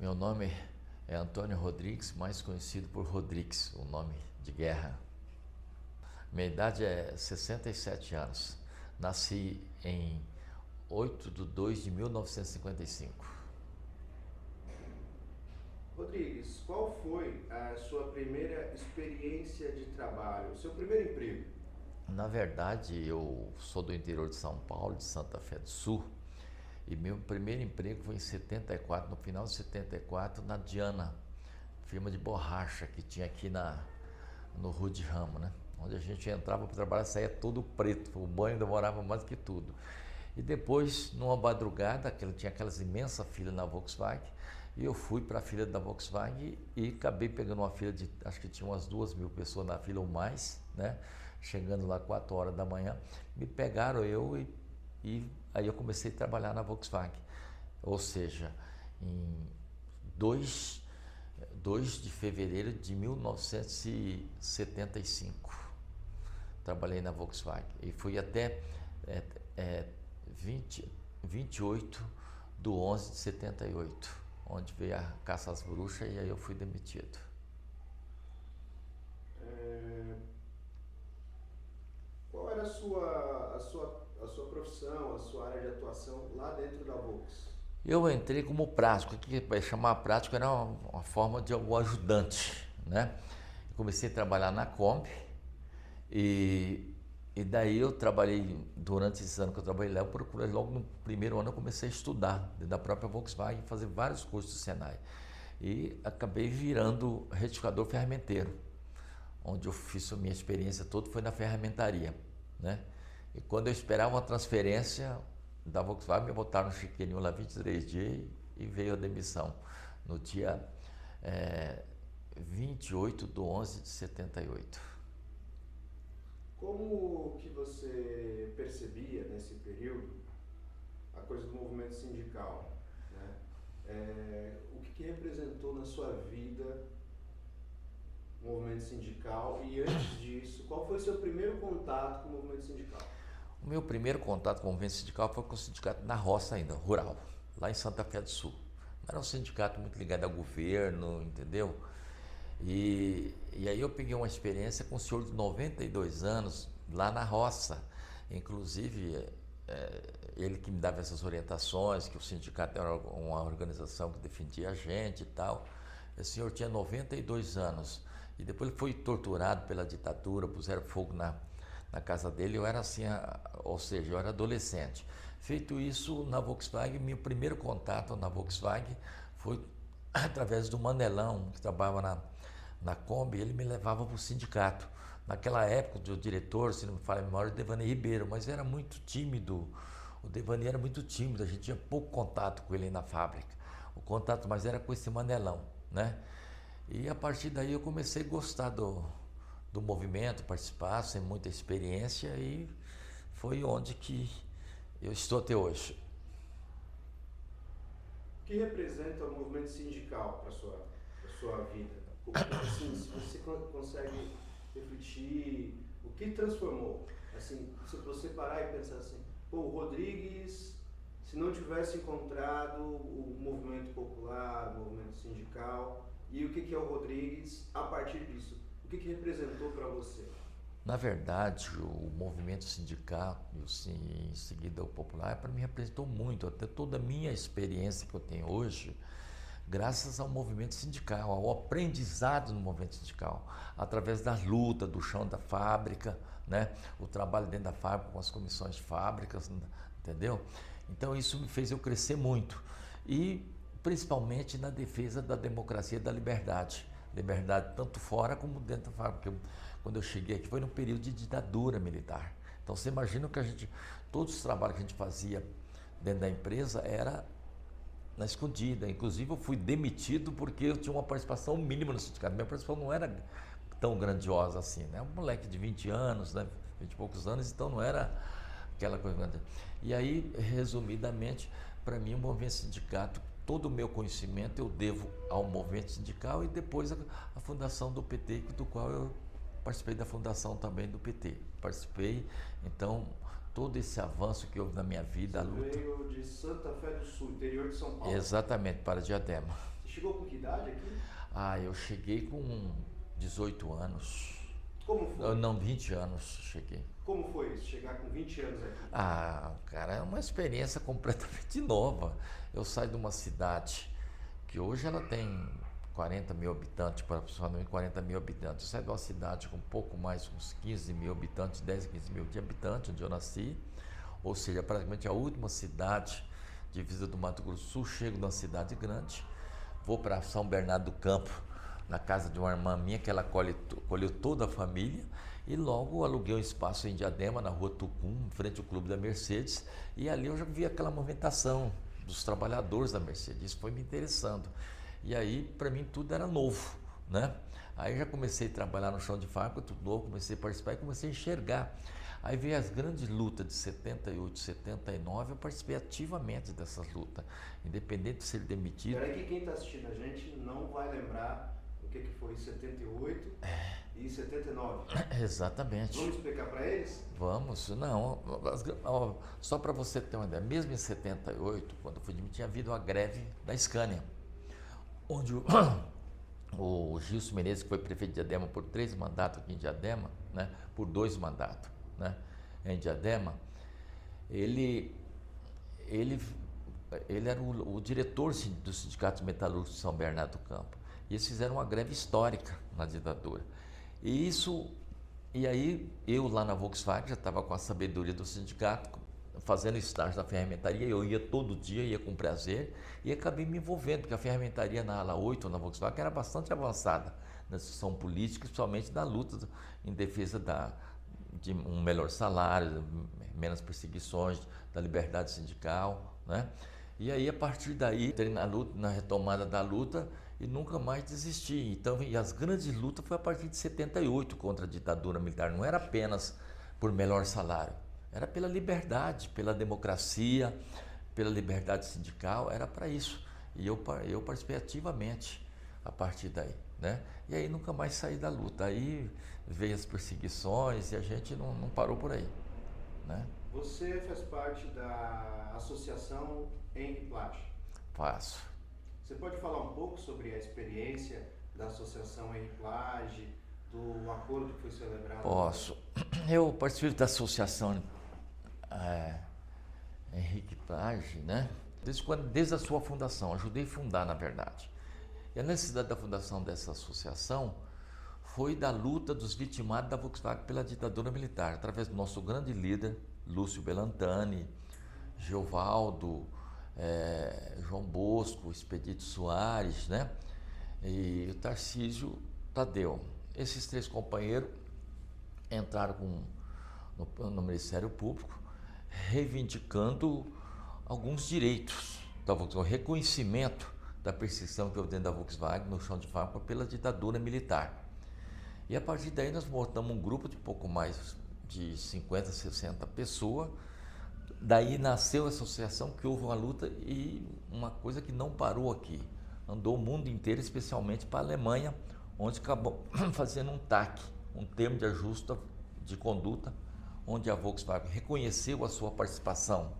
Meu nome é Antônio Rodrigues, mais conhecido por Rodrigues, o nome de guerra. Minha idade é 67 anos. Nasci em 8/2 de 1955. Rodrigues, qual foi a sua primeira experiência de trabalho, o seu primeiro emprego? Na verdade, eu sou do interior de São Paulo, de Santa Fé do Sul, e meu primeiro emprego foi em 74, no final de 74, na Diana, firma de borracha que tinha aqui no Rua de Ramo, né? Onde a gente entrava para trabalhar, saía todo preto, o banho demorava mais que tudo. E depois, numa madrugada, tinha aquelas imensas filas na Volkswagen, e eu fui para a fila da Volkswagen e acabei pegando uma fila de, acho que tinha umas 2.000 pessoas na fila ou mais, né? Chegando lá 4 horas da manhã, me pegaram e aí eu comecei a trabalhar na Volkswagen. Ou seja, em 2 de fevereiro de 1975, trabalhei na Volkswagen e fui até é, é, 28/11 de 78, onde veio a caça às bruxas e aí eu fui demitido. É, Qual era a sua profissão, a sua área de atuação lá dentro da Volks? Eu entrei como prático, que vai chamar prático era uma forma de um ajudante, né? Eu comecei a trabalhar na Kombi e daí eu trabalhei, durante esse ano que eu trabalhei lá, eu procurei logo no primeiro ano eu comecei a estudar dentro da própria Volkswagen, fazer vários cursos do Senai e acabei virando retificador ferramenteiro, onde eu fiz a minha experiência toda foi na ferramentaria, né? E quando eu esperava uma transferência da Volkswagen, me botaram no chiqueirinho lá 23 dias e veio a demissão no dia 28/11 de 78. Como que você percebia nesse período a coisa do movimento sindical, né? O que representou na sua vida o movimento sindical e antes disso, qual foi o seu primeiro contato com o movimento sindical? O meu primeiro contato com o movimento sindical foi com o sindicato na roça ainda, rural, lá em Santa Fé do Sul. Era um sindicato muito ligado ao governo, entendeu? E aí eu peguei uma experiência com um senhor de 92 anos lá na roça. Inclusive, ele que me dava essas orientações, que o sindicato era uma organização que defendia a gente e tal. Esse senhor tinha 92 anos e depois ele foi torturado pela ditadura, puseram fogo na casa dele. Eu era assim, ou seja, eu era adolescente. Feito isso, na Volkswagen, meu primeiro contato na Volkswagen foi através do Manelão, que trabalhava na Kombi. Ele me levava para o sindicato. Naquela época, o diretor, se não me falha a memória, o Devani Ribeiro, mas era muito tímido. O Devani era muito tímido, a gente tinha pouco contato com ele na fábrica. O contato mais era com esse Manelão, né? E a partir daí eu comecei a gostar do movimento, participar, sem muita experiência, e foi onde que eu estou até hoje. O que representa o movimento sindical para sua vida? Assim, se você consegue refletir, o que transformou? Assim, se você parar e pensar assim, pô, o Rodrigues, se não tivesse encontrado o movimento popular, o movimento sindical, e o que é o Rodrigues a partir disso? O que representou para você? Na verdade, o movimento sindical e em seguida o popular, para mim representou muito, até toda a minha experiência que eu tenho hoje, graças ao movimento sindical, ao aprendizado no movimento sindical, através da luta, do chão da fábrica, né? O trabalho dentro da fábrica com as comissões de fábricas, entendeu? Então isso me fez eu crescer muito e principalmente na defesa da democracia e da liberdade. Liberdade tanto fora como dentro da fábrica. Quando eu cheguei aqui foi no período de ditadura militar. Então você imagina que todos os trabalhos que a gente fazia dentro da empresa era na escondida. Inclusive eu fui demitido porque eu tinha uma participação mínima no sindicato. Minha participação não era tão grandiosa assim, né? Um moleque de 20 anos, né? 20 e poucos anos, então não era aquela coisa grande. E aí, resumidamente, para mim o movimento sindicato, todo o meu conhecimento eu devo ao movimento sindical e depois a fundação do PT, do qual eu participei da fundação também do PT. Participei, então, todo esse avanço que houve na minha vida, a Você luta. veio de Santa Fé do Sul, interior de São Paulo. Exatamente, para Diadema. chegou com que idade aqui? Eu cheguei com 18 anos. Como foi? Não, 20 anos cheguei. Como foi isso, chegar com 20 anos aqui? Cara, é uma experiência completamente nova. Eu saio de uma cidade que hoje ela tem 40 mil habitantes, aproximadamente 40 mil habitantes. Eu saio de uma cidade com um pouco mais, uns 15 mil habitantes, 10, 15 mil de habitantes, onde eu nasci. Ou seja, praticamente a última cidade divisa do Mato Grosso do Sul. Chego numa cidade grande, vou para São Bernardo do Campo, na casa de uma irmã minha, que ela colheu toda a família, e logo aluguei um espaço em Diadema, na rua Tucum, em frente ao Clube da Mercedes, e ali eu já vi aquela movimentação dos trabalhadores da Mercedes. Isso foi me interessando. E aí, para mim, tudo era novo, né? Aí já comecei a trabalhar no chão de fábrica, tudo novo, comecei a participar e comecei a enxergar. Aí veio as grandes lutas de 78, 79, eu participei ativamente dessas lutas, independente de ser demitido. Espera aí que quem está assistindo a gente não vai lembrar o que foi 78 e 79. Exatamente. Vamos explicar para eles? Vamos, não, só para você ter uma ideia, mesmo em 78, quando eu fui demitido, tinha havido a greve da Scania, onde o Gilson Menezes, que foi prefeito de Diadema por 3 mandatos aqui em Diadema, né, por 2 mandatos, né, em Diadema, ele era o diretor do Sindicato Metalúrgico de São Bernardo do Campo. E eles fizeram uma greve histórica na ditadura. E aí eu lá na Volkswagen já estava com a sabedoria do sindicato, fazendo estágio na ferramentaria. Eu ia todo dia, ia com prazer, e acabei me envolvendo, porque a ferramentaria na ala 8, na Volkswagen, era bastante avançada na discussão política, principalmente na luta em defesa de um melhor salário, menos perseguições, da liberdade sindical, né? E aí, a partir daí, entrei na luta, na retomada da luta, e nunca mais desisti. Então, e as grandes lutas foi a partir de 78 contra a ditadura militar. Não era apenas por melhor salário, era pela liberdade, pela democracia, pela liberdade sindical, era para isso. E eu participei ativamente a partir daí, né? E aí nunca mais saí da luta. Aí veio as perseguições e a gente não parou por aí, né? Você faz parte da associação Henri Plage. Faço. Você pode falar um pouco sobre a experiência da associação Henri Plage, do acordo que foi celebrado? Posso. Eu participei da associação Henrique Plage, né? Desde a sua fundação, ajudei a fundar, na verdade. E a necessidade da fundação dessa associação foi da luta dos vitimados da Volkswagen pela ditadura militar, através do nosso grande líder, Lúcio Belantani, Geovaldo, João Bosco, Expedito Soares, né? E o Tarcísio Tadeu. Esses 3 companheiros entraram no Ministério Público, reivindicando alguns direitos da Volkswagen, o reconhecimento da perseguição que houve dentro da Volkswagen no chão de fábrica pela ditadura militar. E a partir daí nós montamos um grupo de pouco mais de 50, 60 pessoas. Daí nasceu a associação, que houve uma luta e uma coisa que não parou aqui. Andou o mundo inteiro, especialmente para a Alemanha, onde acabou fazendo um TAC, um termo de ajuste de conduta, onde a Volkswagen reconheceu a sua participação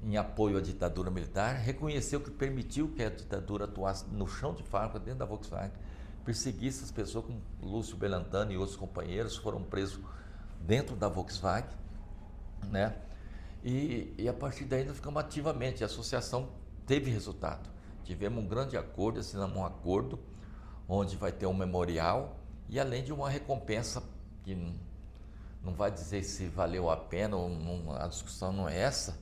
em apoio à ditadura militar, reconheceu que permitiu que a ditadura atuasse no chão de fábrica dentro da Volkswagen, perseguisse as pessoas, como Lúcio Belantani e outros companheiros foram presos dentro da Volkswagen, né? E a partir daí nós ficamos ativamente, a associação teve resultado. Tivemos um grande acordo, assinamos um acordo onde vai ter um memorial e além de uma recompensa que não vai dizer se valeu a pena, ou não, a discussão não é essa,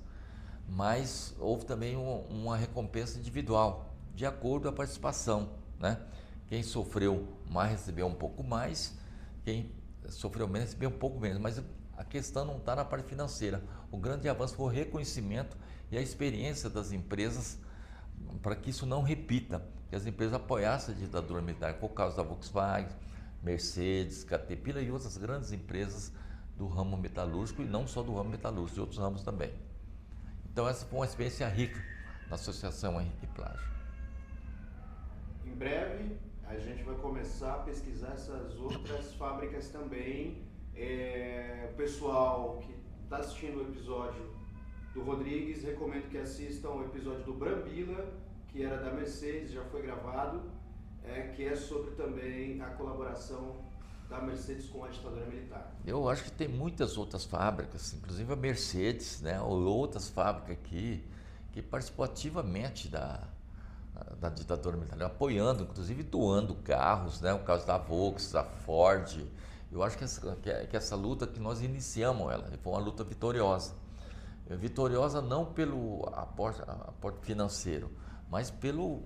mas houve também uma recompensa individual, de acordo com a participação, né? Quem sofreu mais recebeu um pouco mais, quem sofreu menos recebeu um pouco menos, mas a questão não está na parte financeira. O grande avanço foi o reconhecimento e a experiência das empresas para que isso não repita, que as empresas apoiassem a ditadura militar. Foi o caso da Volkswagen, Mercedes, Caterpillar e outras grandes empresas do ramo metalúrgico, e não só do ramo metalúrgico, de outros ramos também. Então essa foi uma experiência rica na Associação Henrique Plage. Em breve a gente vai começar a pesquisar essas outras fábricas também. O pessoal que está assistindo o episódio do Rodrigues, recomendo que assistam o episódio do Brambila, que era da Mercedes, já foi gravado, que é sobre também a colaboração da Mercedes com a ditadura militar. Eu acho que tem muitas outras fábricas, inclusive a Mercedes, né, ou outras fábricas aqui, que participou ativamente da ditadura militar, apoiando, inclusive doando carros, né, o caso da Volks, da Ford. Eu acho que essa luta que nós iniciamos, ela foi uma luta vitoriosa. Vitoriosa não pelo aporte financeiro, mas pelo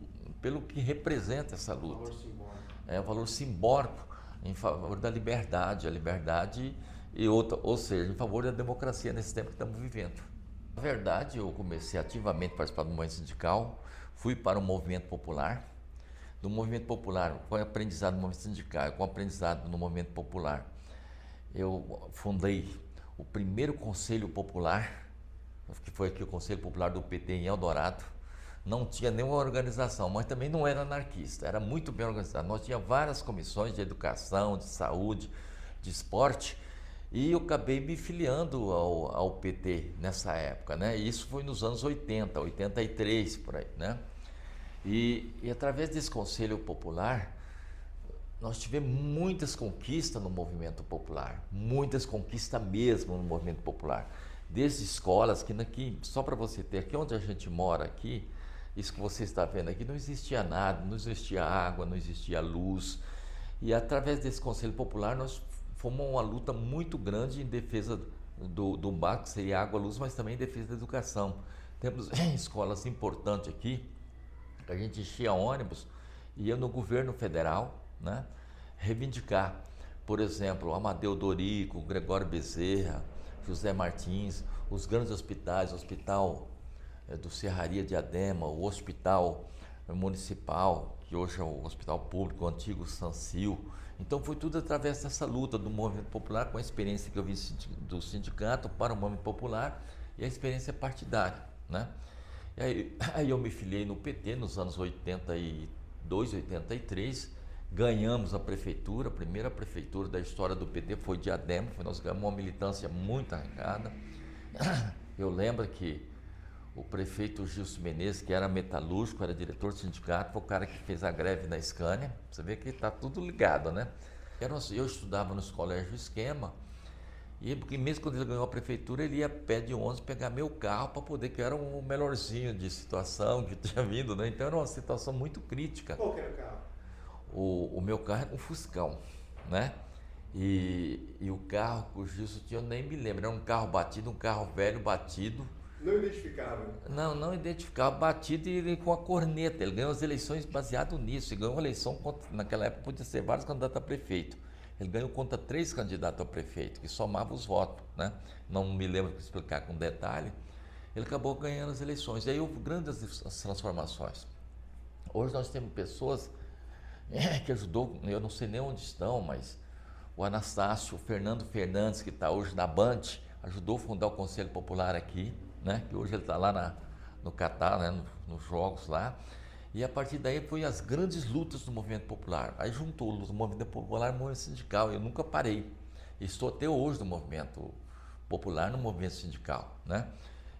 que representa essa luta. Valor simbólico. É o valor simbólico em favor da liberdade, a liberdade e outra, ou seja, em favor da democracia nesse tempo que estamos vivendo. Na verdade, eu comecei ativamente a participar do movimento sindical, fui para o movimento popular. Do movimento popular, com o aprendizado no movimento sindical, com o aprendizado no movimento popular, eu fundei o primeiro Conselho Popular, que foi aqui o Conselho Popular do PT em Eldorado. Não tinha nenhuma organização, mas também não era anarquista, era muito bem organizado. Nós tínhamos várias comissões de educação, de saúde, de esporte, e eu acabei me filiando ao PT nessa época, né? E isso foi nos anos 80, 83, por aí, né? E através desse Conselho Popular, nós tivemos muitas conquistas no movimento popular, muitas conquistas mesmo no movimento popular. Desde escolas, que aqui, só para você ter, aqui onde a gente mora aqui, isso que você está vendo aqui, não existia nada, não existia água, não existia luz. E através desse Conselho Popular nós fomos uma luta muito grande em defesa do básico, que seria água, luz, mas também em defesa da educação. Temos escolas importantes aqui, a gente enchia ônibus, ia no governo federal, né, reivindicar, por exemplo, Amadeu Dorico, Gregório Bezerra, José Martins, os grandes hospitais, o Hospital do Serraria Diadema, o Hospital Municipal, que hoje é o Hospital Público, o antigo Sancil. Então foi tudo através dessa luta do movimento popular, com a experiência que eu vi do sindicato para o movimento popular e a experiência partidária, né? E aí eu me filiei no PT nos anos 82, 83, ganhamos a prefeitura, a primeira prefeitura da história do PT foi Diadema, nós ganhamos uma militância muito arraigada. Eu lembro que o prefeito Gilson Menezes, que era metalúrgico, era diretor do sindicato, foi o cara que fez a greve na Scania. Você vê que está tudo ligado, né? Eu estudava nos colégios Esquema, e porque mesmo quando ele ganhou a prefeitura, ele ia a pé de ônibus pegar meu carro para poder, que era o melhorzinho de situação que tinha vindo, né? Então era uma situação muito crítica. Qual que era o carro? O meu carro era um Fuscão, né? E o carro que o Gilson tinha, eu nem me lembro, era um carro batido, um carro velho batido. Não identificável. Não identificava, batido e com a corneta. Ele ganhou as eleições baseado nisso. Ele ganhou uma eleição contra, naquela época podia ser vários candidatos a prefeito. Ele ganhou contra 3 candidatos a prefeito, que somavam os votos, né? Não me lembro de explicar com detalhe. Ele acabou ganhando as eleições. E aí houve grandes transformações. Hoje nós temos pessoas que ajudou, eu não sei nem onde estão, mas o Anastácio, o Fernando Fernandes, que está hoje na Band, ajudou a fundar o Conselho Popular aqui, né? Que hoje ele está lá no Catar, né? Nos jogos lá. E a partir daí foi as grandes lutas do movimento popular. Aí juntou o movimento popular e o movimento sindical. Eu nunca parei. Estou até hoje no movimento popular, no movimento sindical, né?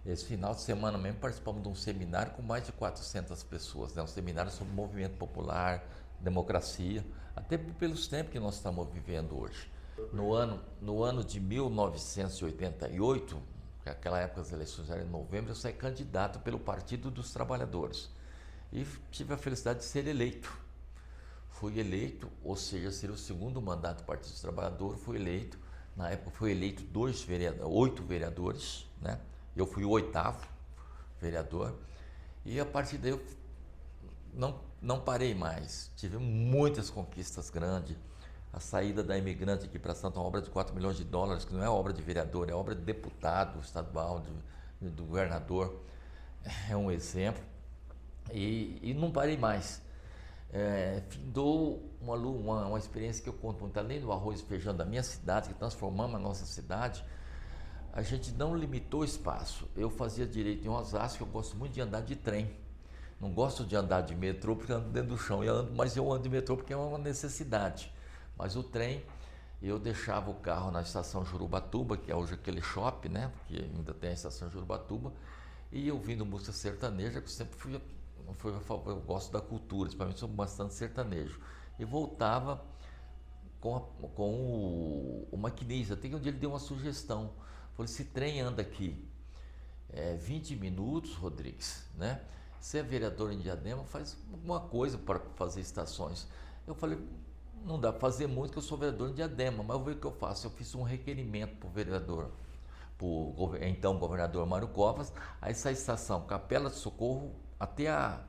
Esse final de semana mesmo participamos de um seminário com mais de 400 pessoas, né? Um seminário sobre movimento popular, democracia, até pelos tempos que nós estamos vivendo hoje. No ano de 1988, naquela época as eleições eram em novembro, eu saí candidato pelo Partido dos Trabalhadores e tive a felicidade de ser eleito. Fui eleito, ou seja, seria o segundo mandato do Partido dos Trabalhadores, fui eleito. Na época foi eleito 8 vereadores, né? Eu fui o 8º vereador e a partir daí eu não parei mais. Tive muitas conquistas grandes. A saída da Imigrante aqui para Santo é uma obra de 4 milhões de dólares, que não é obra de vereador, é obra de deputado estadual, do governador. É um exemplo. E não parei mais. Findou uma experiência que eu conto muito, além do arroz e feijão da minha cidade, que transformamos a nossa cidade, a gente não limitou o espaço. Eu fazia direito em Osasco, eu gosto muito de andar de trem. Não gosto de andar de metrô porque eu ando dentro do chão, mas eu ando de metrô porque é uma necessidade. Mas o trem, eu deixava o carro na estação Jurubatuba, que é hoje aquele shopping, né? Que ainda tem a estação Jurubatuba, e eu ouvindo música sertaneja, que eu sempre fui eu gosto da cultura, principalmente sou bastante sertanejo. E voltava com o maquinista. Até que um dia ele deu uma sugestão. Falou, esse trem anda aqui 20 minutos, Rodrigues, né? Você é vereador em Diadema, faz alguma coisa para fazer estações. Eu falei, não dá para fazer muito, que eu sou vereador em Diadema, mas eu vou ver o que eu faço. Eu fiz um requerimento para o vereador, então governador Mário Covas, essa estação Capela de Socorro até a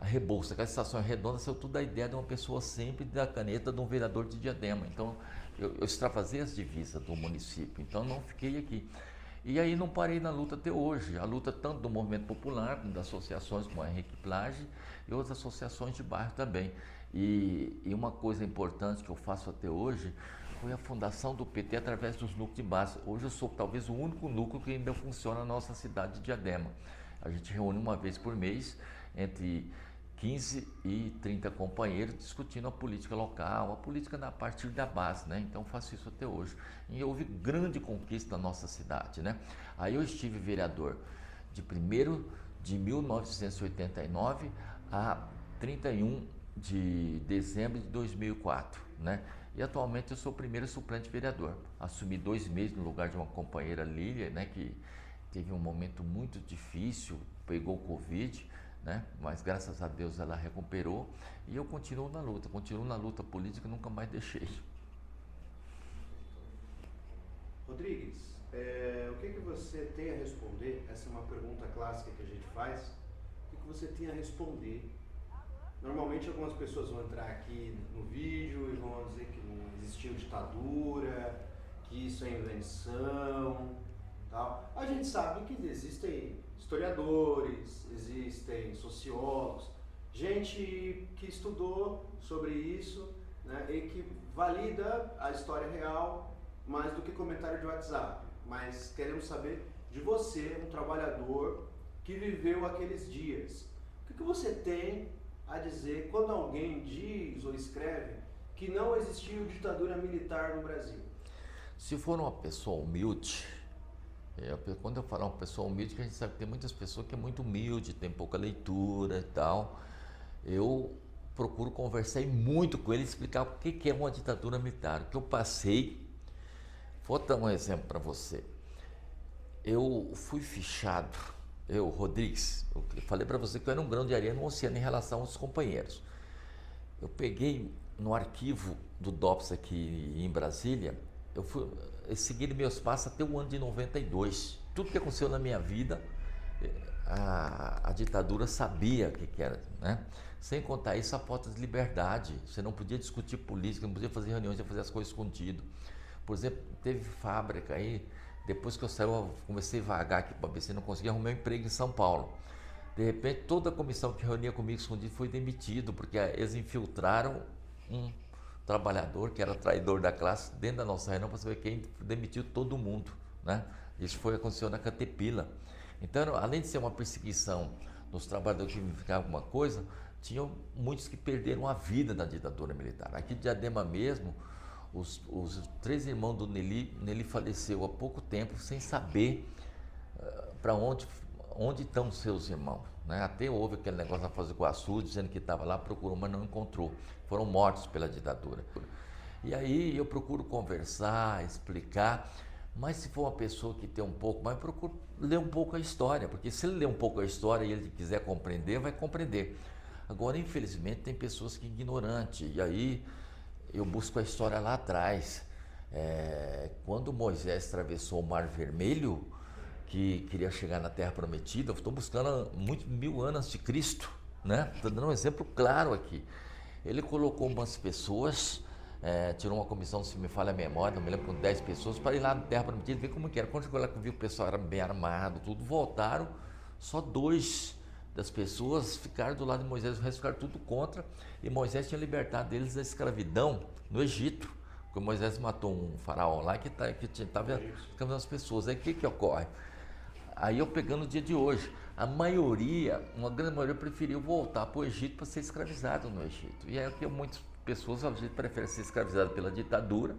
Rebouça, aquela estação redonda, saiu tudo da ideia de uma pessoa sempre da caneta de um vereador de Diadema. Então eu extravasei as divisas do município, então não fiquei aqui. E aí não parei na luta até hoje, a luta tanto do movimento popular, como das associações como a Henrique Plage e outras associações de bairro também. E uma coisa importante que eu faço até hoje foi a fundação do PT através dos núcleos de base. Hoje eu sou talvez o único núcleo que ainda funciona na nossa cidade de Diadema. A gente reúne uma vez por mês entre 15 e 30 companheiros discutindo a política local, a política a partir da base, né? Então faço isso até hoje. E houve grande conquista na nossa cidade, né? Aí eu estive vereador de 1º de 1989 a 31 de dezembro de 2004, né? E atualmente eu sou o primeiro suplente vereador. Assumi 2 meses no lugar de uma companheira, Lília, né? Que teve um momento muito difícil, pegou o Covid, né? Mas graças a Deus ela recuperou e eu continuo na luta política, nunca mais deixei. Rodrigues, o que você tem a responder? Essa é uma pergunta clássica que a gente faz. O que você tem a responder? Normalmente algumas pessoas vão entrar aqui no vídeo e vão dizer que não existiu ditadura, que isso é invenção, tal. A gente sabe que existem historiadores, existem sociólogos, gente que estudou sobre isso, né, e que valida a história real mais do que comentário de WhatsApp. Mas queremos saber de você, um trabalhador que viveu aqueles dias. O que você tem a dizer quando alguém diz ou escreve que não existiu ditadura militar no Brasil? Se for uma pessoa humilde, quando eu falar uma pessoa humilde, que a gente sabe que tem muitas pessoas que é muito humilde, tem pouca leitura e tal, eu procuro conversar muito com ele, explicar o que é uma ditadura militar, o que eu passei. Vou dar um exemplo para você. Eu fui fichado, Rodrigues, eu falei para você que eu era um grão de areia no oceano em relação aos companheiros. Eu peguei no arquivo do DOPS aqui em Brasília, eu segui meus passos até o ano de 92. Tudo que aconteceu na minha vida, a ditadura sabia o que era, né? Sem contar isso, a falta de liberdade. Você não podia discutir política, não podia fazer reuniões, fazer as coisas escondido. Por exemplo, teve fábrica aí, depois que eu saí, eu comecei a vagar aqui para ver se não conseguia arrumar um emprego em São Paulo. De repente, toda a comissão que reunia comigo escondido foi demitido, porque eles infiltraram um trabalhador que era traidor da classe dentro da nossa reunião para saber quem demitiu todo mundo, né? Isso aconteceu na Caterpillar. Então, além de ser uma perseguição nos trabalhadores que verificavam alguma coisa, tinham muitos que perderam a vida na ditadura militar. Aqui de Diadema mesmo, os 3 irmãos do Nelly faleceu há pouco tempo sem saber para onde estão seus irmãos, né? Até houve aquele negócio na Foz do Iguaçu dizendo que estava lá, procurou, mas não encontrou. Foram mortos pela ditadura. E aí eu procuro conversar, explicar, mas se for uma pessoa que tem um pouco mais, eu procuro ler um pouco a história, porque se ele ler um pouco a história e ele quiser compreender, vai compreender. Agora, infelizmente, tem pessoas que são ignorantes, e aí eu busco a história lá atrás. Quando Moisés atravessou o Mar Vermelho, que queria chegar na Terra Prometida, eu estou buscando muitos 1000 anos antes de Cristo, né? Estou dando um exemplo claro aqui. Ele colocou umas pessoas, tirou uma comissão, se me falha a memória, não me lembro, com 10 pessoas, para ir lá na Terra Prometida, ver como que era. Quando chegou lá, que viu que o pessoal era bem armado, tudo, voltaram, só 2 das pessoas ficaram do lado de Moisés, o resto ficaram tudo contra, e Moisés tinha libertado eles da escravidão no Egito, porque Moisés matou um faraó lá que estava escravizando as pessoas. Aí o que ocorre? Aí eu pegando o dia de hoje, uma grande maioria preferiu voltar para o Egito para ser escravizado no Egito. E é que muitas pessoas preferem ser escravizadas pela ditadura,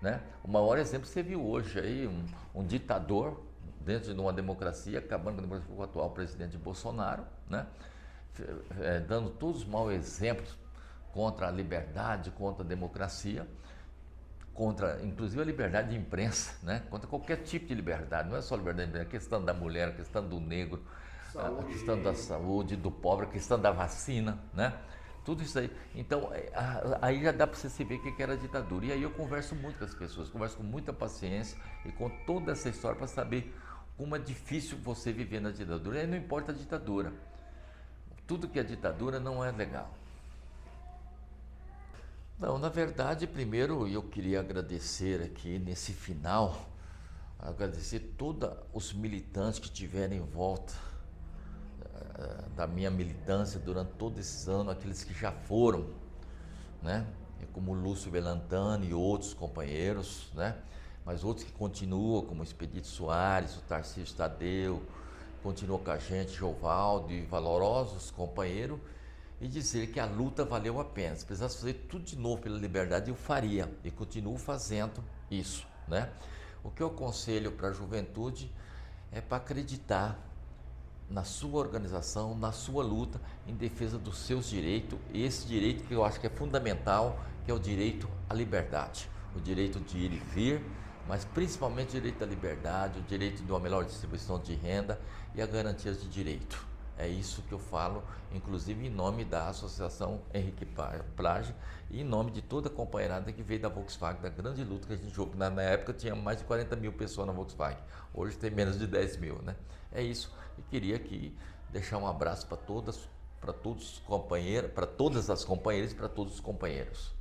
né? O maior exemplo você viu hoje aí, um ditador dentro de uma democracia, acabando com a democracia com o atual presidente Bolsonaro, né? dando todos os maus exemplos contra a liberdade, contra a democracia, contra inclusive a liberdade de imprensa, né? Contra qualquer tipo de liberdade, não é só liberdade de imprensa, a questão da mulher, a questão do negro, a questão da saúde, do pobre, a questão da vacina, né? Tudo isso aí. Então, aí já dá para você se ver o que era a ditadura. E aí eu converso muito com as pessoas, converso com muita paciência e com toda essa história para saber como é difícil você viver na ditadura. E aí não importa a ditadura. Tudo que é ditadura não é legal. Não, na verdade, primeiro eu queria agradecer aqui nesse final, agradecer todos os militantes que tiveram em volta da minha militância durante todos esses anos, aqueles que já foram, né? Como o Lúcio Belantani e outros companheiros, né? Mas outros que continuam, como o Expedito Soares, o Tarcísio Tadeu, continuam com a gente, Jovaldo e valorosos companheiros, e dizer que a luta valeu a pena. Se precisasse fazer tudo de novo pela liberdade, eu faria e continuo fazendo isso, né? O que eu aconselho para a juventude é para acreditar na sua organização, na sua luta em defesa dos seus direitos, e esse direito que eu acho que é fundamental, que é o direito à liberdade, o direito de ir e vir, mas principalmente o direito à liberdade, o direito de uma melhor distribuição de renda e a garantia de direito. É isso que eu falo, inclusive em nome da Associação Henrique Plage e em nome de toda a companheirada que veio da Volkswagen, da grande luta que a gente jogou. Na época tinha mais de 40 mil pessoas na Volkswagen, hoje tem menos de 10 mil, né? É isso, e queria aqui deixar um abraço para todas, para todos os companheiros, para todas as companheiras e para todos os companheiros.